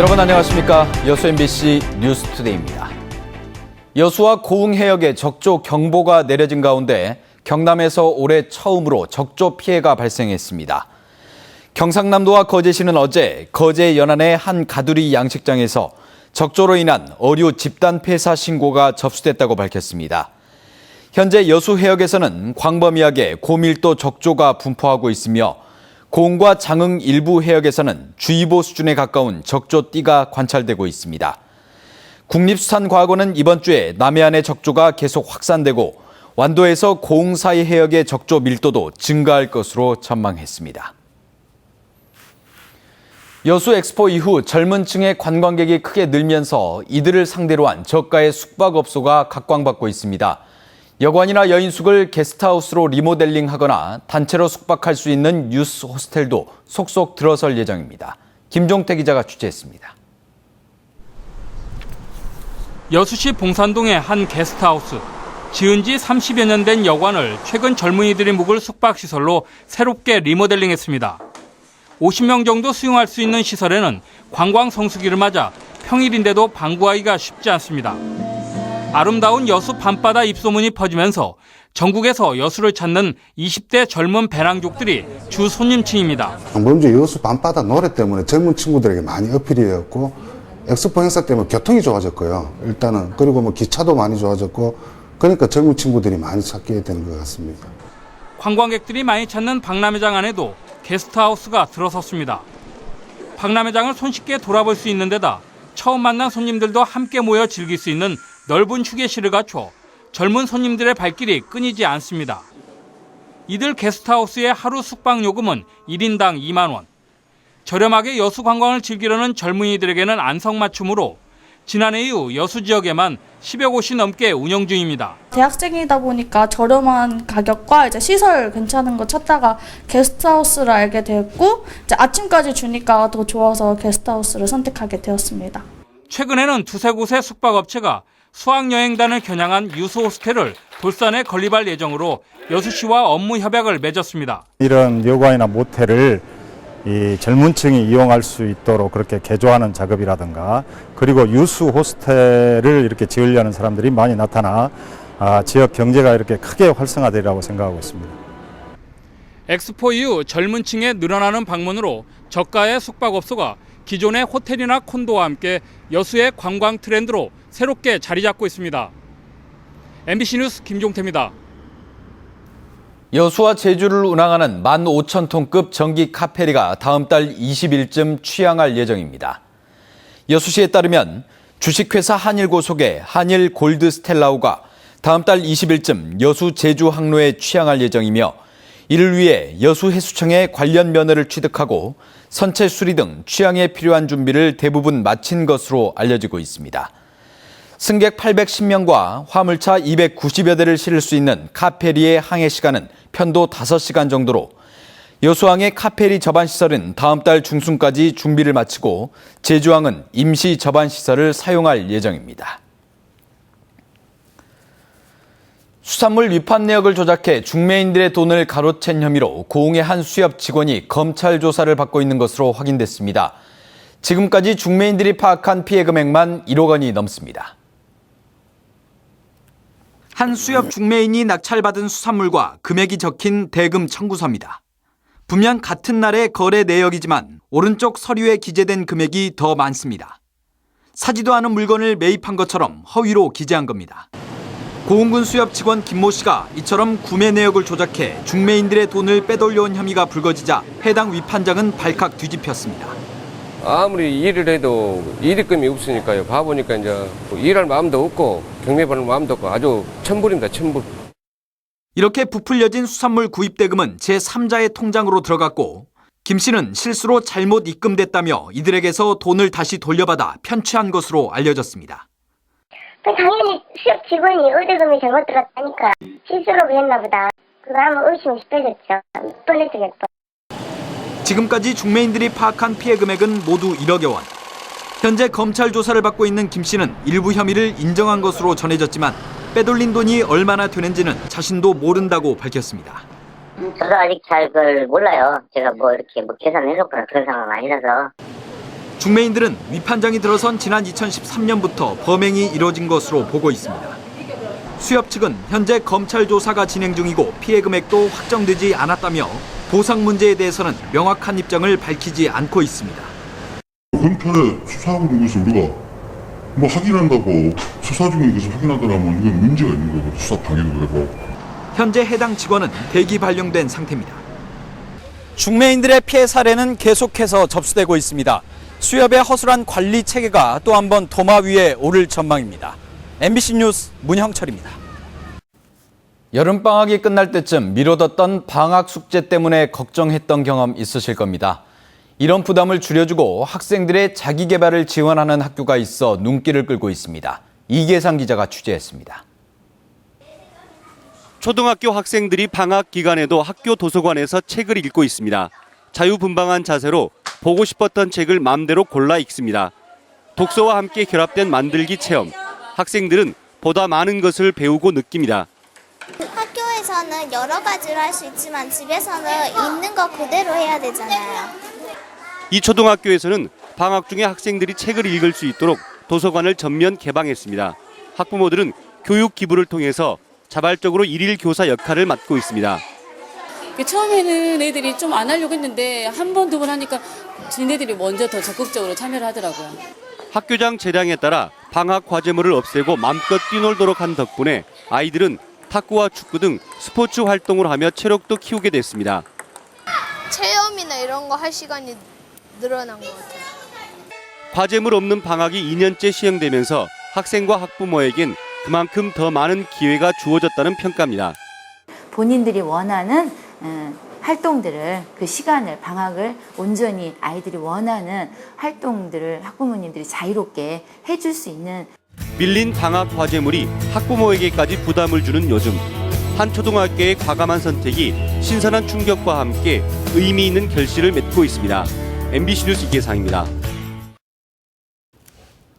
여러분 안녕하십니까? 여수 MBC 뉴스투데이입니다. 여수와 고흥 해역에 적조 경보가 내려진 가운데 경남에서 올해 처음으로 적조 피해가 발생했습니다. 경상남도와 거제시는 어제 거제 연안의 한 가두리 양식장에서 적조로 인한 어류 집단 폐사 신고가 접수됐다고 밝혔습니다. 현재 여수 해역에서는 광범위하게 고밀도 적조가 분포하고 있으며 고흥과 장흥 일부 해역에서는 주의보 수준에 가까운 적조띠가 관찰되고 있습니다. 국립수산과학원은 이번 주에 남해안의 적조가 계속 확산되고 완도에서 고흥 사이 해역의 적조 밀도도 증가할 것으로 전망했습니다. 여수 엑스포 이후 젊은 층의 관광객이 크게 늘면서 이들을 상대로 한 저가의 숙박업소가 각광받고 있습니다. 여관이나 여인숙을 게스트하우스로 리모델링하거나 단체로 숙박할 수 있는 유스 호스텔도 속속 들어설 예정입니다. 김종태 기자가 취재했습니다. 여수시 봉산동의 한 게스트하우스. 지은 지 30여 년 된 여관을 최근 젊은이들이 묵을 숙박시설로 새롭게 리모델링했습니다. 50명 정도 수용할 수 있는 시설에는 관광 성수기를 맞아 평일인데도 방구하기가 쉽지 않습니다. 아름다운 여수 밤바다 입소문이 퍼지면서 전국에서 여수를 찾는 20대 젊은 배낭족들이 주 손님층입니다. 먼저 여수 밤바다 노래 때문에 젊은 친구들에게 많이 어필이 되었고 엑스포 행사 때문에 교통이 좋아졌고요. 일단은 그리고 뭐 기차도 많이 좋아졌고 그러니까 젊은 친구들이 많이 찾게 되는 것 같습니다. 관광객들이 많이 찾는 박람회장 안에도 게스트하우스가 들어섰습니다. 박람회장을 손쉽게 돌아볼 수 있는 데다 처음 만난 손님들도 함께 모여 즐길 수 있는 넓은 휴게실을 갖춰 젊은 손님들의 발길이 끊이지 않습니다. 이들 게스트하우스의 하루 숙박 요금은 1인당 2만 원. 저렴하게 여수 관광을 즐기려는 젊은이들에게는 안성맞춤으로 지난해 이후 여수 지역에만 10여 곳이 넘게 운영 중입니다. 대학생이다 보니까 저렴한 가격과 이제 시설 괜찮은 거 찾다가 게스트하우스를 알게 됐고 이제 아침까지 주니까 더 좋아서 게스트하우스를 선택하게 되었습니다. 최근에는 두세 곳의 숙박업체가 수학여행단을 겨냥한 유스 호스텔을 돌산에 건립할 예정으로 여수시와 업무 협약을 맺었습니다. 이런 여관이나 모텔을 이 젊은 층이 이용할 수 있도록 그렇게 개조하는 작업이라든가 그리고 유스 호스텔을 이렇게 지으려는 사람들이 많이 나타나 지역 경제가 이렇게 크게 활성화되리라고 생각하고 있습니다. 엑스포 이후 젊은 층의 늘어나는 방문으로 저가의 숙박업소가 기존의 호텔이나 콘도와 함께 여수의 관광 트렌드로 새롭게 자리 잡고 있습니다. MBC 뉴스 김종태입니다. 여수와 제주를 운항하는 15,000톤급 전기 카페리가 다음 달 20일쯤 취항할 예정입니다. 여수시에 따르면 주식회사 한일고속의 한일 골드 스텔라우가 다음 달 20일쯤 여수 제주 항로에 취항할 예정이며 이를 위해 여수해수청에 관련 면허를 취득하고 선체 수리 등 취항에 필요한 준비를 대부분 마친 것으로 알려지고 있습니다. 승객 810명과 화물차 290여 대를 실을 수 있는 카페리의 항해 시간은 편도 5시간 정도로 여수항의 카페리 접안시설은 다음 달 중순까지 준비를 마치고 제주항은 임시 접안시설을 사용할 예정입니다. 수산물 위판 내역을 조작해 중매인들의 돈을 가로챈 혐의로 고흥의 한 수협 직원이 검찰 조사를 받고 있는 것으로 확인됐습니다. 지금까지 중매인들이 파악한 피해 금액만 1억 원이 넘습니다. 한 수협 중매인이 낙찰받은 수산물과 금액이 적힌 대금 청구서입니다. 분명 같은 날의 거래 내역이지만 오른쪽 서류에 기재된 금액이 더 많습니다. 사지도 않은 물건을 매입한 것처럼 허위로 기재한 겁니다. 고흥군 수협 직원 김모 씨가 이처럼 구매 내역을 조작해 중매인들의 돈을 빼돌려온 혐의가 불거지자 해당 위판장은 발칵 뒤집혔습니다. 아무리 일을 해도 이득금이 없으니까요. 봐보니까 이제 일할 마음도 없고 경매받을 마음도 없고 아주 천불입니다. 천불. 이렇게 부풀려진 수산물 구입 대금은 제3자의 통장으로 들어갔고 김 씨는 실수로 잘못 입금됐다며 이들에게서 돈을 다시 돌려받아 편취한 것으로 알려졌습니다. 당연히 수협 직원이 의대금이 잘못 들어갔다니까 실수로 그랬나 보다. 그거 하면 의심이 깊어졌죠. 몇 번 했죠, 몇 번. 지금까지 중매인들이 파악한 피해 금액은 모두 1억여 원. 현재 검찰 조사를 받고 있는 김 씨는 일부 혐의를 인정한 것으로 전해졌지만 빼돌린 돈이 얼마나 되는지는 자신도 모른다고 밝혔습니다. 저도 아직 잘 그걸 몰라요. 제가 뭐 이렇게 계산해놓거나 그런 상황은 아니라서. 중매인들은 위판장이 들어선 지난 2013년부터 범행이 이뤄진 것으로 보고 있습니다. 수협 측은 현재 검찰 조사가 진행 중이고 피해 금액도 확정되지 않았다며 보상 문제에 대해서는 명확한 입장을 밝히지 않고 있습니다. 검찰에 수사하고 있는 것을 우리가 뭐 확인한다고 수사 중인 것을 확인하더라면 이건 문제가 있는 거고 수사 방해도 되고. 현재 해당 직원은 대기 발령된 상태입니다. 중매인들의 피해 사례는 계속해서 접수되고 있습니다. 수협의 허술한 관리 체계가 또 한 번 도마 위에 오를 전망입니다. MBC 뉴스 문형철입니다. 여름방학이 끝날 때쯤 미뤄뒀던 방학 숙제 때문에 걱정했던 경험 있으실 겁니다. 이런 부담을 줄여주고 학생들의 자기개발을 지원하는 학교가 있어 눈길을 끌고 있습니다. 이계상 기자가 취재했습니다. 초등학교 학생들이 방학 기간에도 학교 도서관에서 책을 읽고 있습니다. 자유분방한 자세로 보고 싶었던 책을 마음대로 골라 읽습니다. 독서와 함께 결합된 만들기 체험. 학생들은 보다 많은 것을 배우고 느낍니다. 학교에서는 여러 가지를 할 수 있지만 집에서는 있는 거 그대로 해야 되잖아요. 이 초등학교에서는 방학 중에 학생들이 책을 읽을 수 있도록 도서관을 전면 개방했습니다. 학부모들은 교육 기부를 통해서 자발적으로 일일 교사 역할을 맡고 있습니다. 처음에는 애들이 좀 안 하려고 했는데 한 번, 두 번 하니까 지네들이 먼저 더 적극적으로 참여를 하더라고요. 학교장 재량에 따라 방학 과제물을 없애고 마음껏 뛰놀도록 한 덕분에 아이들은 탁구와 축구 등 스포츠 활동을 하며 체력도 키우게 됐습니다. 체험이나 이런 거 할 시간이 늘어난 것 같아요. 과제물 없는 방학이 2년째 시행되면서 학생과 학부모에겐 그만큼 더 많은 기회가 주어졌다는 평가입니다. 본인들이 원하는 활동들을 그 시간을 방학을 온전히 아이들이 원하는 활동들을 학부모님들이 자유롭게 해줄 수 있는 밀린 방학 과제물이 학부모에게까지 부담을 주는 요즘 한 초등학교의 과감한 선택이 신선한 충격과 함께 의미 있는 결실을 맺고 있습니다. MBC 뉴스 이계상입니다.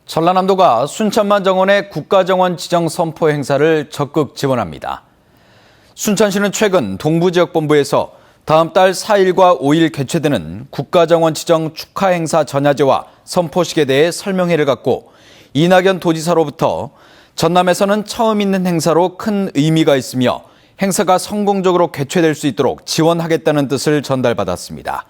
전라남도가 순천만 정원의 국가정원 지정 선포 행사를 적극 지원합니다. 순천시는 최근 동부지역본부에서 다음 달 4일과 5일 개최되는 국가정원 지정 축하 행사 전야제와 선포식에 대해 설명회를 갖고 이낙연 도지사로부터 전남에서는 처음 있는 행사로 큰 의미가 있으며 행사가 성공적으로 개최될 수 있도록 지원하겠다는 뜻을 전달받았습니다.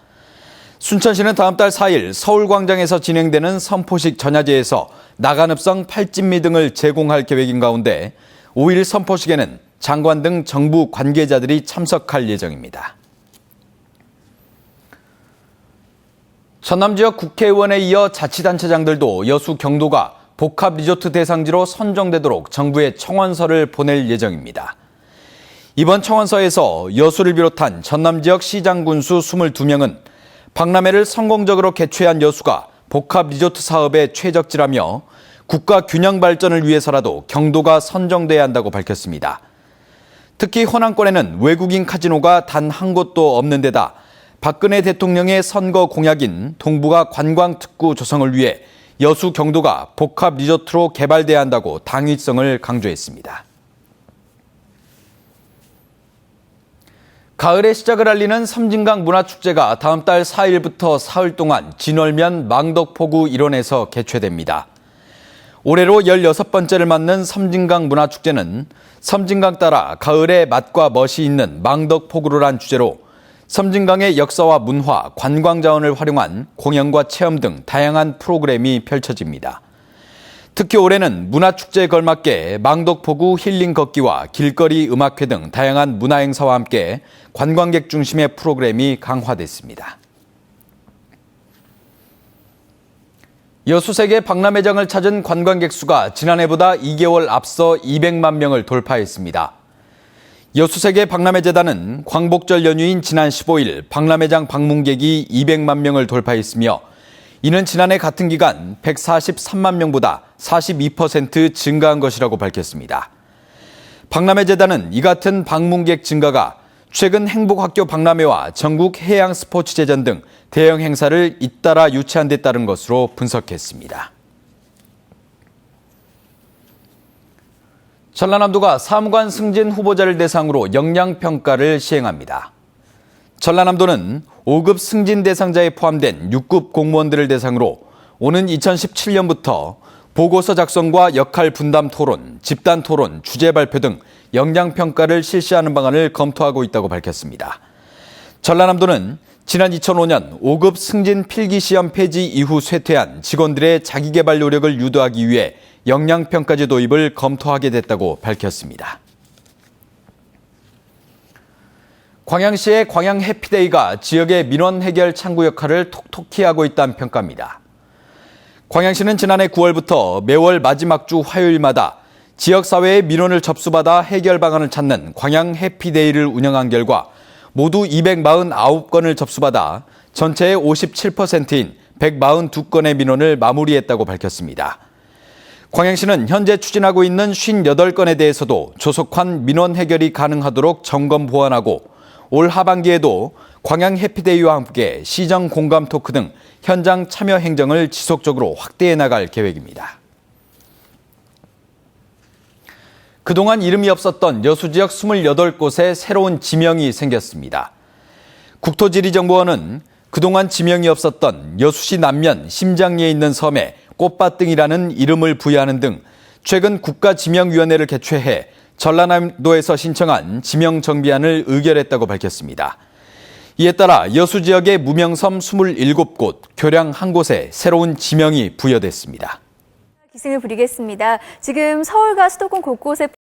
순천시는 다음 달 4일 서울광장에서 진행되는 선포식 전야제에서 나간읍성 팔진미 등을 제공할 계획인 가운데 5일 선포식에는 장관 등 정부 관계자들이 참석할 예정입니다. 전남 지역 국회의원에 이어 자치단체장들도 여수 경도가 복합리조트 대상지로 선정되도록 정부에 청원서를 보낼 예정입니다. 이번 청원서에서 여수를 비롯한 전남 지역 시장 군수 22명은 박람회를 성공적으로 개최한 여수가 복합리조트 사업의 최적지라며 국가 균형 발전을 위해서라도 경도가 선정돼야 한다고 밝혔습니다. 특히 호남권에는 외국인 카지노가 단 한 곳도 없는 데다 박근혜 대통령의 선거 공약인 동북아 관광특구 조성을 위해 여수 경도가 복합 리조트로 개발돼야 한다고 당위성을 강조했습니다. 가을의 시작을 알리는 섬진강 문화축제가 다음 달 4일부터 사흘 동안 진월면 망덕포구 일원에서 개최됩니다. 올해로 16번째를 맞는 섬진강 문화축제는 섬진강 따라 가을의 맛과 멋이 있는 망덕포구를 주제로 섬진강의 역사와 문화, 관광자원을 활용한 공연과 체험 등 다양한 프로그램이 펼쳐집니다. 특히 올해는 문화축제에 걸맞게 망덕포구 힐링 걷기와 길거리 음악회 등 다양한 문화행사와 함께 관광객 중심의 프로그램이 강화됐습니다. 여수세계 박람회장을 찾은 관광객 수가 지난해보다 2개월 앞서 200만 명을 돌파했습니다. 여수세계 박람회재단은 광복절 연휴인 지난 15일 박람회장 방문객이 200만 명을 돌파했으며 이는 지난해 같은 기간 143만 명보다 42% 증가한 것이라고 밝혔습니다. 박람회재단은 이 같은 방문객 증가가 최근 행복학교 박람회와 전국 해양스포츠제전 등 대형 행사를 잇따라 유치한 데 따른 것으로 분석했습니다. 전라남도가 사무관 승진 후보자를 대상으로 역량평가를 시행합니다. 전라남도는 5급 승진 대상자에 포함된 6급 공무원들을 대상으로 오는 2017년부터 보고서 작성과 역할 분담 토론, 집단 토론, 주제 발표 등 역량평가를 실시하는 방안을 검토하고 있다고 밝혔습니다. 전라남도는 지난 2005년 5급 승진 필기시험 폐지 이후 쇠퇴한 직원들의 자기개발 노력을 유도하기 위해 역량평가제 도입을 검토하게 됐다고 밝혔습니다. 광양시의 광양 해피데이가 지역의 민원 해결 창구 역할을 톡톡히 하고 있다는 평가입니다. 광양시는 지난해 9월부터 매월 마지막 주 화요일마다 지역사회의 민원을 접수받아 해결 방안을 찾는 광양 해피데이를 운영한 결과 모두 249건을 접수받아 전체의 57%인 142건의 민원을 마무리했다고 밝혔습니다. 광양시는 현재 추진하고 있는 58건에 대해서도 조속한 민원 해결이 가능하도록 점검 보완하고 올 하반기에도 광양 해피데이와 함께 시정 공감 토크 등 현장 참여 행정을 지속적으로 확대해 나갈 계획입니다. 그동안 이름이 없었던 여수 지역 28곳에 새로운 지명이 생겼습니다. 국토지리정보원은 그동안 지명이 없었던 여수시 남면 심장리에 있는 섬에 꽃밭등이라는 이름을 부여하는 등 최근 국가지명위원회를 개최해 전라남도에서 신청한 지명 정비안을 의결했다고 밝혔습니다. 이에 따라 여수 지역의 무명섬 27곳, 교량 1곳에 새로운 지명이 부여됐습니다. 기승을 부리겠습니다. 지금 서울과 수도권 곳곳에